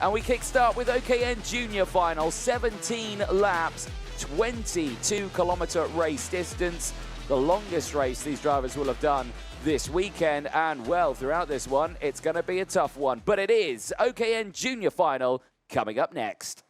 And we kickstart with OKN Junior Final, 17 laps, 22-kilometer race distance. The longest race these drivers will have done this weekend. And, well, throughout this one, it's going to be a tough one. But it is OKN Junior Final coming up next.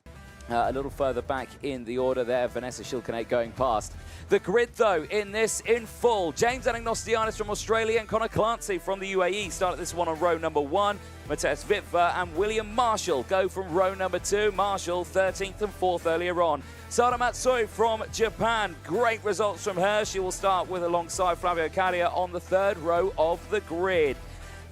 A little further back in the order there, Vanessa Schilkenoot going past. The grid, though, in this in full. James Anagnostianis from Australia and Connor Clancy from the UAE started this one on row number 1. Matthias Witwer and William Marshall go from row number 2. Marshall 13th and 4th earlier on. Sara Matsui from Japan. Great results from her. She will start with alongside Flavio Cadia on the 3rd row of the grid.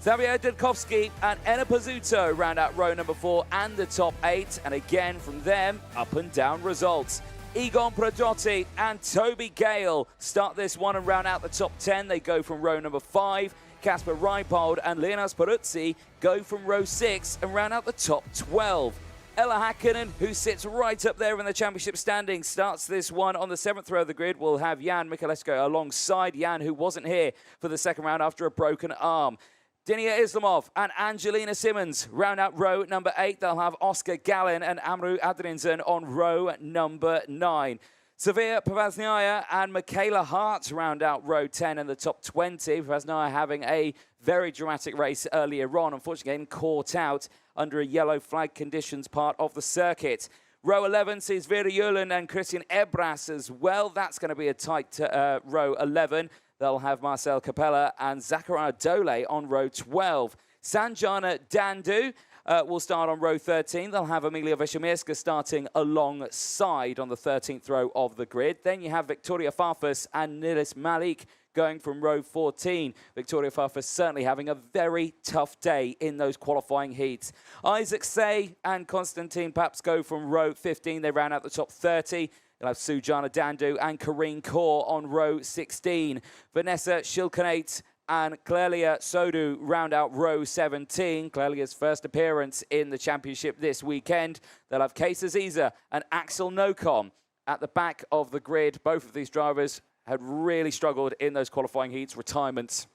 Xavier Dudkovsky and Enna Pizzuto round out row number 4 and the top 8. And again, from them, up and down results. Egon Pradotti and Toby Gale start this one and round out the top 10. They go from row number 5. Kasper Reipold and Leonas Peruzzi go from row 6 and round out the top 12. Ella Häkkinen, who sits right up there in the championship standings, starts this one on the 7th row of the grid. We'll have Jan Michalescu alongside Jan, who wasn't here for the second round after a broken arm. Dinia Islamov and Angelina Simmons round out row number 8. They'll have Oscar Gallin and Amru Adrinson on row number 9. Sevilla Pavasnaya and Michaela Hart round out row 10 in the top 20. Pavasnaya having a very dramatic race earlier on, unfortunately getting caught out under a yellow flag conditions part of the circuit. Row 11 sees Vera Julen and Christian Ebras as well. That's going to be a tight row 11. They'll have Marcel Capella and Zachariah Dole on row 12. Sanjana Dandu will start on row 13. They'll have Emilia Veshemirska starting alongside on the 13th row of the grid. Then you have Victoria Farfus and Nilis Malik going from row 14. Victoria Farfus certainly having a very tough day in those qualifying heats. Isaac Say and Konstantin Paps go from row 15. They round out the top 30. You'll have Sujana Dandu and Karine Kaur on row 16. Vanessa Schilkenoot and Clelia Sodu round out row 17. Clelia's first appearance in the championship this weekend. They'll have Kees Aziza and Axel Nocom at the back of the grid. Both of these drivers had really struggled in those qualifying heats, retirements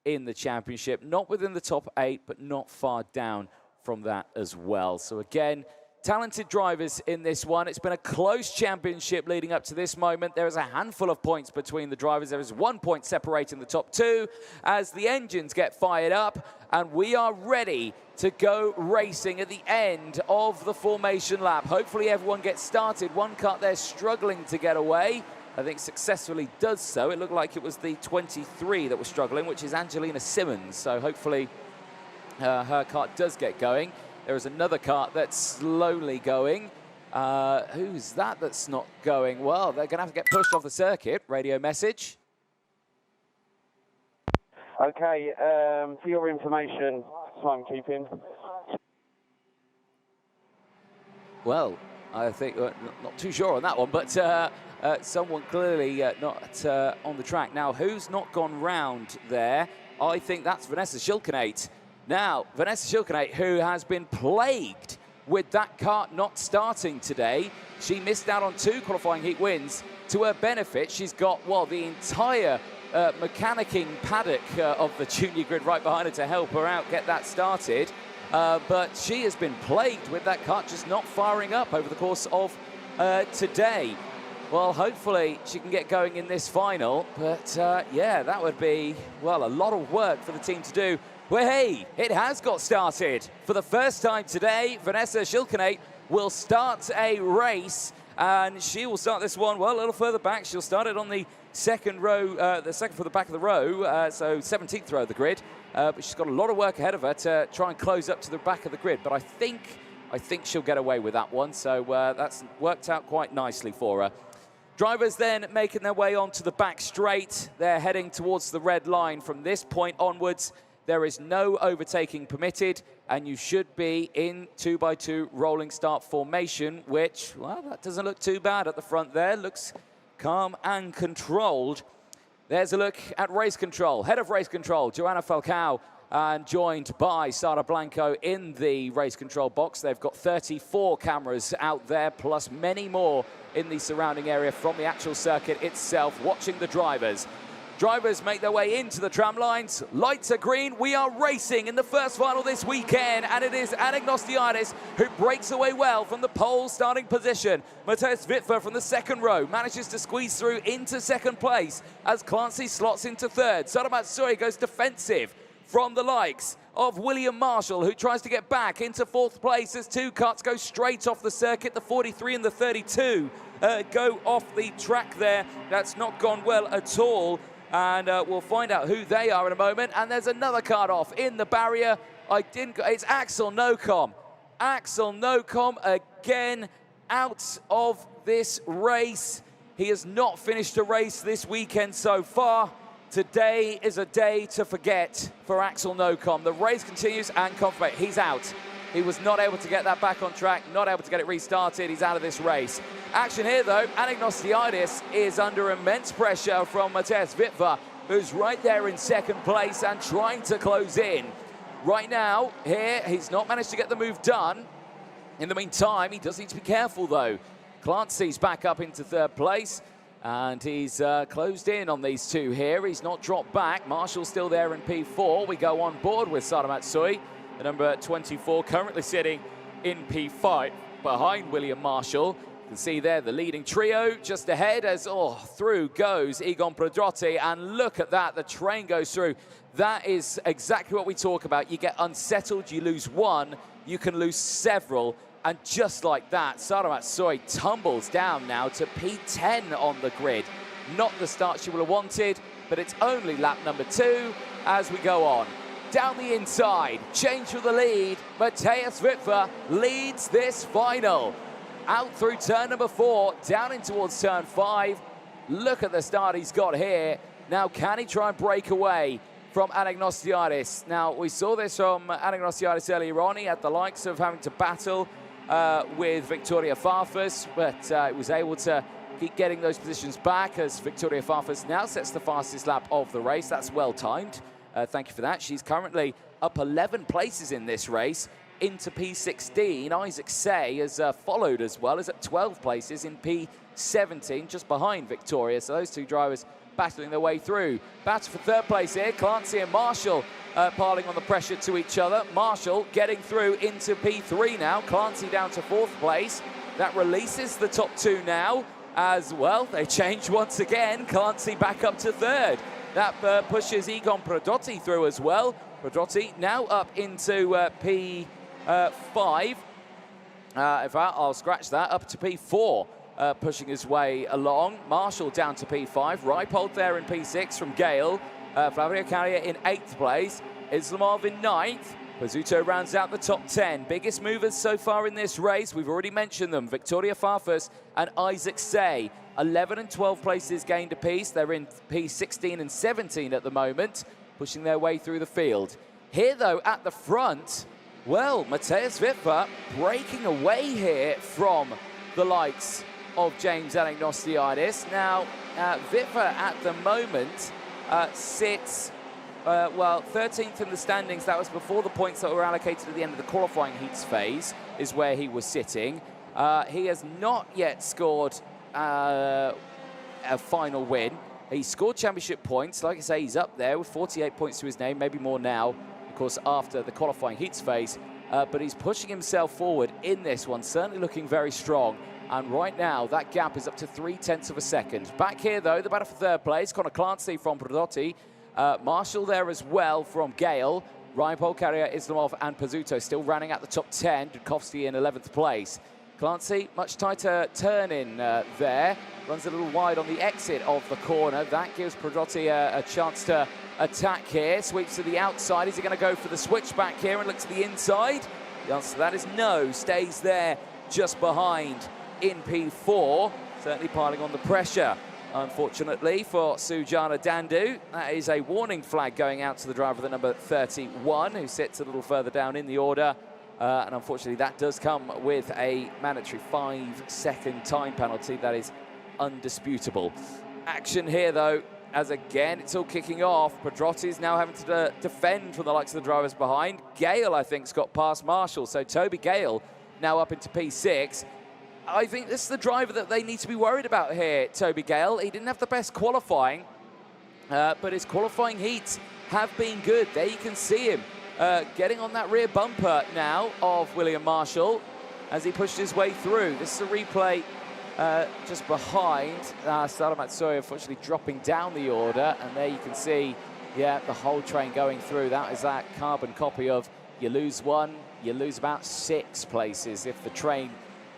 in the championship. Not within the top 8, but not far down from that as well. So again, talented drivers in this one. It's been a close championship leading up to this moment. There is a handful of points between the drivers. There is 1 point separating the top 2 as the engines get fired up, and we are ready to go racing at the end of the formation lap. Hopefully everyone gets started. One car there struggling to get away. I think successfully does so. It looked like it was the 23 that was struggling, which is Angelina Simmons. So hopefully her car does get going. There is another kart that's slowly going. Who's that that's not going? Well, they're going to have to get pushed off the circuit. Radio message. Okay, for your information, timekeeping. Well, I think, not too sure on that one, but someone clearly not on the track. Now, who's not gone round there? I think that's Vanessa Schilkenoot. Now, Vanessa Schilkenoot, who has been plagued with that kart not starting today. She missed out on 2 qualifying heat wins. To her benefit, she's got, well, the entire mechanicking paddock of the junior grid right behind her to help her out, get that started. But she has been plagued with that kart just not firing up over the course of today. Well, hopefully she can get going in this final. But, yeah, that would be, well, a lot of work for the team to do. Well, hey, it has got started. For the first time today, Vanessa Schilkenoot will start a race, and she will start this one, well, a little further back. She'll start it on the second row, the second from the back of the row, so 17th row of the grid. But she's got a lot of work ahead of her to try and close up to the back of the grid. But I think she'll get away with that one, so that's worked out quite nicely for her. Drivers then making their way onto the back straight. They're heading towards the red line from this point onwards. There is no overtaking permitted, and you should be in 2x2 rolling start formation, which, well, that doesn't look too bad at the front there. Looks calm and controlled. There's a look at race control. Head of race control, Joanna Falcao, and joined by Sara Blanco in the race control box. They've got 34 cameras out there, plus many more in the surrounding area from the actual circuit itself, watching the drivers. Drivers make their way into the tram lines. Lights are green. We are racing in the first final this weekend, and it is Anagnostiadis who breaks away well from the pole starting position. Matthias Witwer from the second row manages to squeeze through into second place as Clancy slots into third. Sara Matsui goes defensive from the likes of William Marshall, who tries to get back into fourth place as two cuts go straight off the circuit. The 43 and the 32 go off the track there. That's not gone well at all. And we'll find out who they are in a moment. And there's another card off in the barrier. It's Axel Nocom. Axel Nocom again out of this race. He has not finished a race this weekend so far. Today is a day to forget for Axel Nocom. The race continues and confirmation. He's out. He was not able to get that back on track, not able to get it restarted. He's out of this race. Action here, though. Anagnostiadis is under immense pressure from Matthias Witwer, who's right there in second place and trying to close in. Right now, here, he's not managed to get the move done. In the meantime, he does need to be careful, though. Clancy's back up into third place, and he's closed in on these two here. He's not dropped back. Marshall's still there in P4. We go on board with Sara Matsui, the number 24, currently sitting in P5 behind William Marshall. You can see there the leading trio just ahead as through goes Egon Prodrotti, and look at that, the train goes through. That is exactly what we talk about. You get unsettled, you lose one, you can lose several, and just like that, Sara Matsui tumbles down now to P10 on the grid. Not the start she would have wanted, but it's only lap number 2 as we go on. Down the inside, change for the lead. Matthias Witwer leads this final. Out through turn number 4, down in towards turn 5. Look at the start he's got here. Now, can he try and break away from Anagnostiadis? Now, we saw this from Anagnostiadis earlier on. He had the likes of having to battle with Victoria Farfus, but he was able to keep getting those positions back as Victoria Farfus now sets the fastest lap of the race. That's well timed. Thank you for that. She's currently up 11 places in this race into P16. Isaac Say has followed as well, is at 12 places in P17, just behind Victoria. So those two drivers battling their way through. Battle for third place here. Clancy and Marshall piling on the pressure to each other. Marshall getting through into P3 now. Clancy down to fourth place. That releases the top two now as well. They change once again. Clancy back up to third. That pushes Egon Prodrotti through as well. Prodrotti now up into P5. In fact, I'll scratch that. Up to P4, pushing his way along. Marshall down to P5. Reipold there in P6 from Gale. Flavio Carrier in 8th place. Islamov in 9th. Pizzuto rounds out the top 10. Biggest movers so far in this race, we've already mentioned them. Victoria Farfus and Isaac Say. 11 and 12 places gained apiece. They're in P16 and 17 at the moment, pushing their way through the field. Here, though, at the front, well, Matthias Witwer breaking away here from the likes of James Anagnostiadis. Now, Witwer at the moment sits, 13th in the standings. That was before the points that were allocated at the end of the qualifying heats phase, is where he was sitting. He has not yet scored a final win. He scored championship points. Like I say, he's up there with 48 points to his name, maybe more now, of course, after the qualifying heats phase. But he's pushing himself forward in this one, certainly looking very strong. And right now, that gap is up to 0.3 of a second. Back here, though, the battle for third place. Connor Clancy from Prodrotti. Marshall there as well from Gale. Reipold, Carrier, Islamov, and Pizzuto still running at the top 10. Dudkovsky in 11th place. Clancy, much tighter turn in there. Runs a little wide on the exit of the corner. That gives Prodrotti a chance to attack here. Sweeps to the outside. Is he going to go for the switchback here and look to the inside? The answer to that is no. Stays there just behind in P4. Certainly piling on the pressure, unfortunately, for Sujana Dandu. That is a warning flag going out to the driver, the number 31, who sits a little further down in the order. And unfortunately, that does come with a mandatory 5-second time penalty. That is undisputable. Action here, though, as again, it's all kicking off. Prodrotti's now having to defend from the likes of the drivers behind. Gale, I think, has got past Marshall. So Toby Gale now up into P6. I think this is the driver that they need to be worried about here, Toby Gale. He didn't have the best qualifying. but his qualifying heats have been good. There you can see him getting on that rear bumper now of William Marshall as he pushed his way through. This is a replay just behind. Stada Matsuoya unfortunately dropping down the order, and there you can see, yeah, the whole train going through. That is that carbon copy of you lose one, you lose about 6 places if the train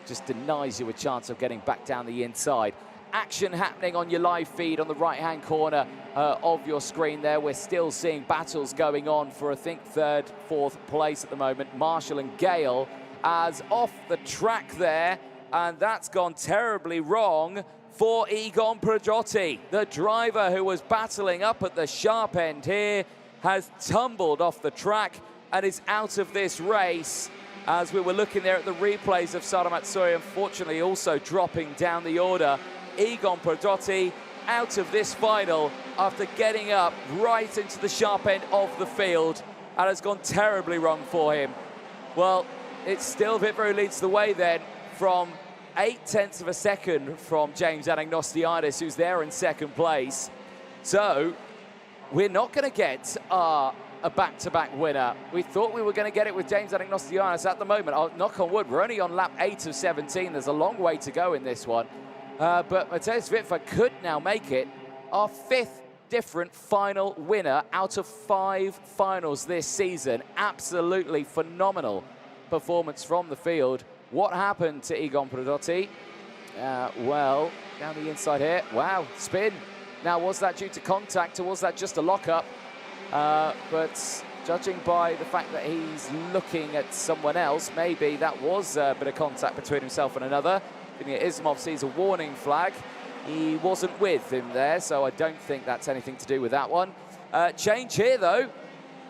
just denies you a chance of getting back down the inside. Action happening on your live feed on the right-hand corner of your screen there. We're still seeing battles going on for, I think, 3rd, 4th place at the moment. Marshall and Gale as off the track there, and that's gone terribly wrong for Egon Perdiotti. The driver who was battling up at the sharp end here has tumbled off the track and is out of this race. As we were looking there at the replays of Stada Matsuoya, unfortunately also dropping down the order. Egon Perdiotti out of this final after getting up right into the sharp end of the field, and has gone terribly wrong for him. Well, it's still Witwer who leads the way then from 0.8 of a second from James Anagnostiadis, who's there in 2nd place. So we're not going to get a back-to-back winner. We thought we were going to get it with James Anagnostiadis at the moment. I'll knock on wood, we're only on lap 8 of 17. There's a long way to go in this one. But Mateusz Witwer could now make it our 5th different final winner out of 5 finals this season. Absolutely phenomenal performance from the field. What happened to Egon Perdiotti? Well, down the inside here. Wow, spin. Now, was that due to contact or was that just a lockup? But judging by the fact that he's looking at someone else, maybe that was a bit of contact between himself and another. Ismov sees a warning flag. He wasn't with him there, so I don't think that's anything to do with that one. Change here, though.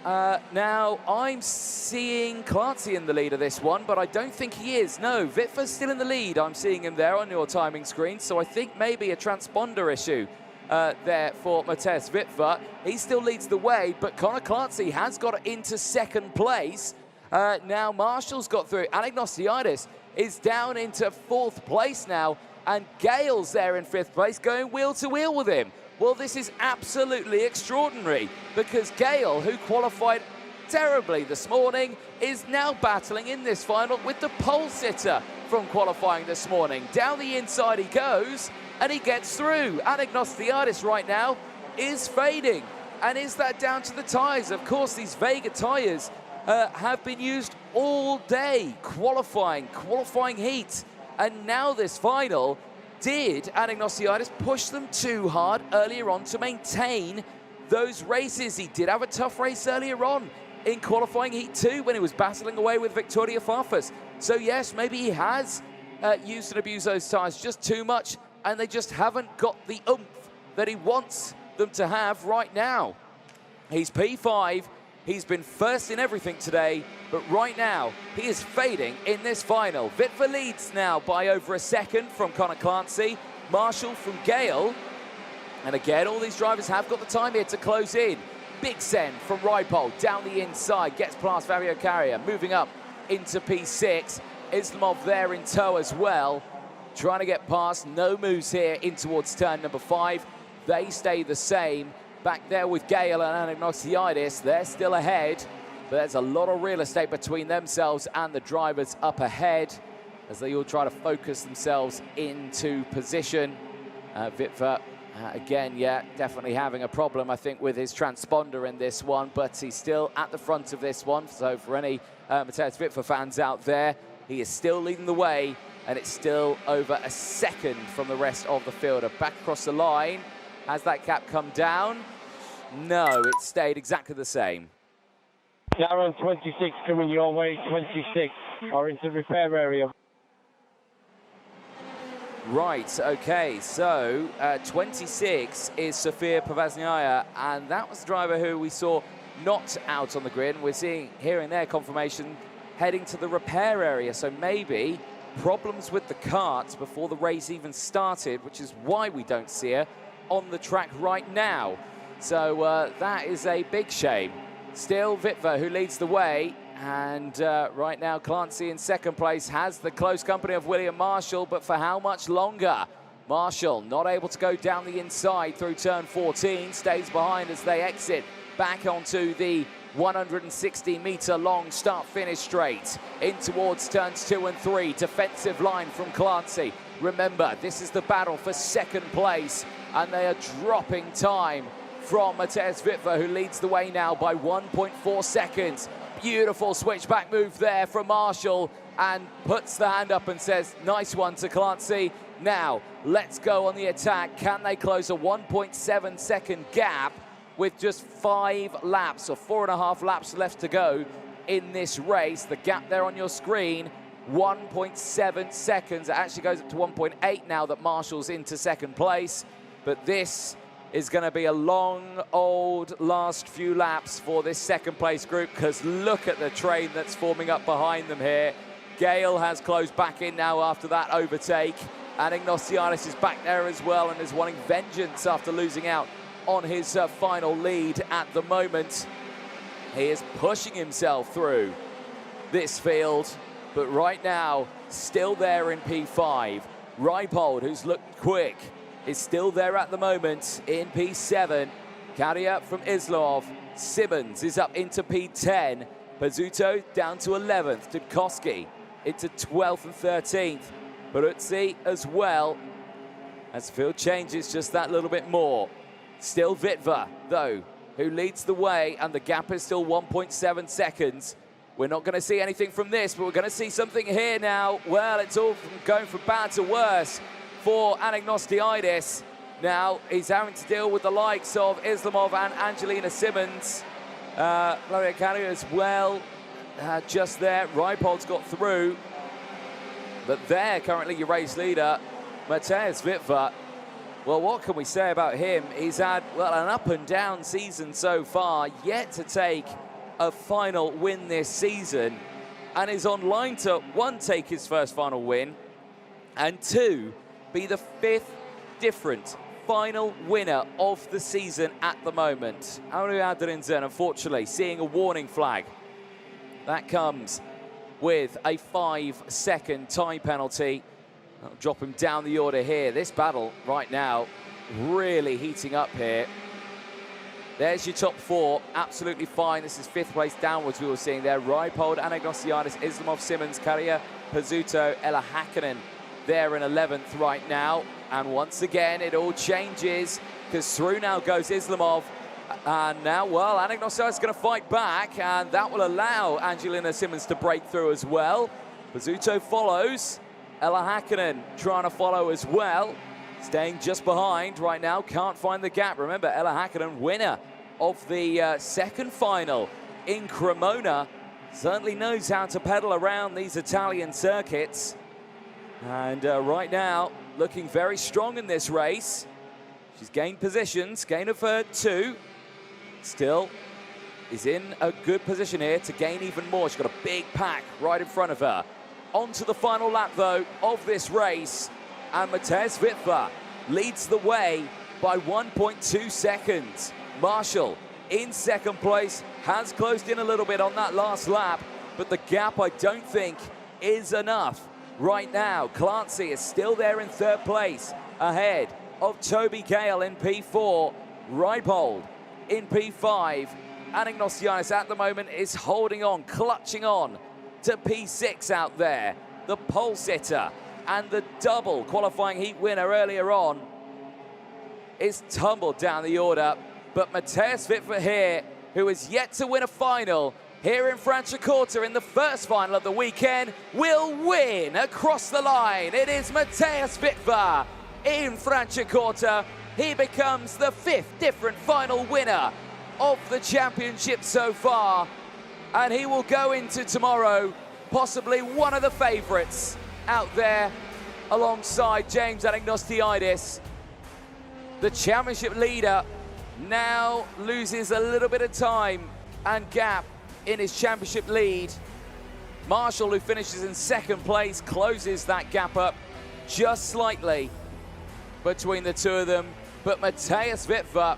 Now, I'm seeing Clancy in the lead of this one, but I don't think he is. No, Witwer's still in the lead. I'm seeing him there on your timing screen, so I think maybe a transponder issue there for Mateusz Witwer. He still leads the way, but Conor Clancy has got into 2nd place. Now, Marshall's got through. Anagnostiadis is down into 4th place now, and Gale's there in 5th place, going wheel to wheel with him. Well, this is absolutely extraordinary, because Gale, who qualified terribly this morning, is now battling in this final with the pole sitter from qualifying this morning. Down the inside he goes, and he gets through. Anagnostiadis right now is fading. And is that down to the tyres? Of course, these Vega tyres have been used all day, qualifying heat. And now this final, did Anagnostiadis push them too hard earlier on to maintain those races? He did have a tough race earlier on in qualifying heat 2 when he was battling away with Victoria Farfus. So yes, maybe he has used and abused those tyres just too much, and they just haven't got the oomph that he wants them to have right now. He's P5. He's been first in everything today, but right now he is fading in this final. Witwer leads now by over a second from Conor Clancy. Marshall from Gale. And again, all these drivers have got the time here to close in. Big Sen from Raipol down the inside, gets past Fabio Carrier, moving up into P6. Islamov there in tow as well, trying to get past. No moves here in towards turn number 5. They stay the same. Back there with Gale and Anagnostiadis, they're still ahead, but there's a lot of real estate between themselves and the drivers up ahead as they all try to focus themselves into position. Witwer, again, yeah, definitely having a problem, I think, with his transponder in this one, but he's still at the front of this one. So for any Mateusz Witwer fans out there, he is still leading the way, and it's still over a second from the rest of the field. Back across the line. Has that cap come down? No, it stayed exactly the same. Darren 26 coming your way, 26 are into the repair area. Right, okay, so 26 is Sofia Povazniaya, and that was the driver who we saw not out on the grid. We're seeing here and there confirmation heading to the repair area, so maybe problems with the kart before the race even started, which is why we don't see her on the track right now. So that is a big shame. Still Witwer who leads the way, and right now Clancy in 2nd place has the close company of William Marshall, but for how much longer? Marshall not able to go down the inside through turn 14, stays behind as they exit back onto the 160-meter long start-finish straight in towards turns 2 and 3. Defensive line from Clancy. Remember, this is the battle for second place, and they are dropping time from Mateusz Witwer, who leads the way now by 1.4 seconds. Beautiful switchback move there from Marshall, and puts the hand up and says, nice one to Clancy. Now, let's go on the attack. Can they close a 1.7 second gap with just 5 laps or 4.5 laps left to go in this race? The gap there on your screen, 1.7 seconds. It actually goes up to 1.8 now that Marshall's into second place. But this is going to be a long, old last few laps for this second place group, because look at the train that's forming up behind them here. Gale has closed back in now after that overtake, and Ignatiadis is back there as well and is wanting vengeance after losing out on his final lead at the moment. He is pushing himself through this field, but right now still there in P5. Reipold, who's looked quick, is still there at the moment in P7. Carrier from Islamov. Simmons is up into P10. Pizzuto down to 11th. Dudkowski into 12th and 13th. Peruzzi as well, as field changes just that little bit more. Still Witwer, though, who leads the way, and the gap is still 1.7 seconds. We're not going to see anything from this, but we're going to see something here now. Well, it's all going from bad to worse for Anagnostiidis. Now he's having to deal with the likes of Islamov and Angelina Simmons. Gloria Carrier as well, just there. Reipold's got through. But there, currently your race leader, Mateusz Witwer. Well, what can we say about him? He's had, well, an up and down season so far, yet to take a final win this season, and is on line to, 1, take his first final win, and 2, be the 5th different final winner of the season at the moment. Auru Adrinzen, unfortunately, seeing a warning flag. That comes with a 5-second time penalty. That'll drop him down the order here. This battle right now really heating up here. There's your top 4, absolutely fine. This is 5th place downwards we were seeing there. Reipold, Anagnostiadis, Islamov, Simmons, Carrier, Pizzuto, Ella Hakkinen there in 11th right now. And once again, it all changes, because through now goes Islamov. And now, well, Anagnostiadis is going to fight back, and that will allow Angelina Simmons to break through as well. Pizzuto follows. Ella Hakkinen trying to follow as well. Staying just behind right now, can't find the gap. Remember, Ella Hakkinen, winner of the second final in Cremona, certainly knows how to pedal around these Italian circuits. And right now, looking very strong in this race. She's gained positions, gain of 2. Still is in a good position here to gain even more. She's got a big pack right in front of her. On to the final lap, though, of this race. And Mateusz Witwer leads the way by 1.2 seconds. Marshall in second place, has closed in a little bit on that last lap, but the gap, I don't think, is enough right now. Clancy is still there in 3rd place, ahead of Toby Gale in P4, Reipold in P5. Anagnostiadis at the moment is holding on, clutching on to P6 out there. The pole sitter and the double qualifying heat winner earlier on is tumbled down the order. But Mateusz Witwer here, who is yet to win a final here in Franciacorta in the first final of the weekend, will win across the line. It is Mateusz Witwer in Franciacorta. He becomes the 5th different final winner of the championship so far. And he will go into tomorrow possibly one of the favourites out there alongside James Anagnostiadis. The championship leader now loses a little bit of time and gap in his championship lead. Marshall, who finishes in 2nd place, closes that gap up just slightly between the two of them. But Mateusz Witwer,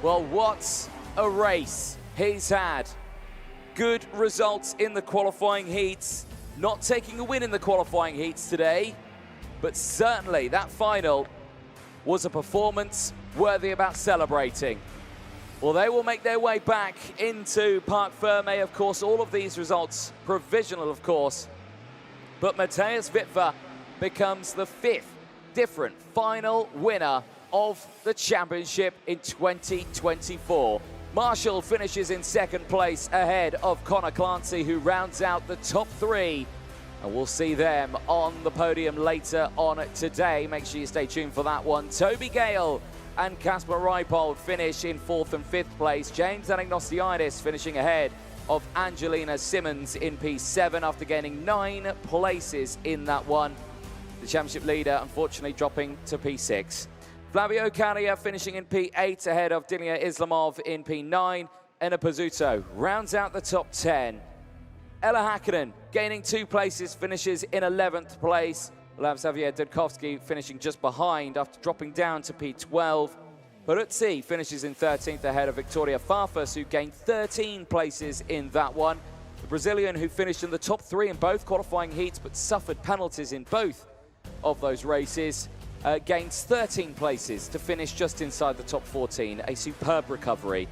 well, what a race he's had. Good results in the qualifying heats. Not taking a win in the qualifying heats today, but certainly that final was a performance worthy about celebrating. Well, they will make their way back into Parc Fermé. Of course, all of these results provisional, of course. But Matthias Witwer becomes the 5th different final winner of the championship in 2024. Marshall finishes in 2nd place ahead of Conor Clancy, who rounds out the top 3. And we'll see them on the podium later on today. Make sure you stay tuned for that one. Toby Gale and Casper Reipold finish in 4th and 5th place. James Anagnostiadis finishing ahead of Angelina Simmons in P7 after gaining 9 places in that one. The championship leader, unfortunately, dropping to P6. Flavio Caria finishing in P8 ahead of Dilia Islamov in P9. Enna Pizzuto rounds out the top 10. Ella Häkkinen gaining 2 places, finishes in 11th place. We'll have Xavier Dudkovsky finishing just behind after dropping down to P12. Peruzzi finishes in 13th ahead of Victoria Farfus, who gained 13 places in that one. The Brazilian, who finished in the top 3 in both qualifying heats but suffered penalties in both of those races, gains 13 places to finish just inside the top 14. A superb recovery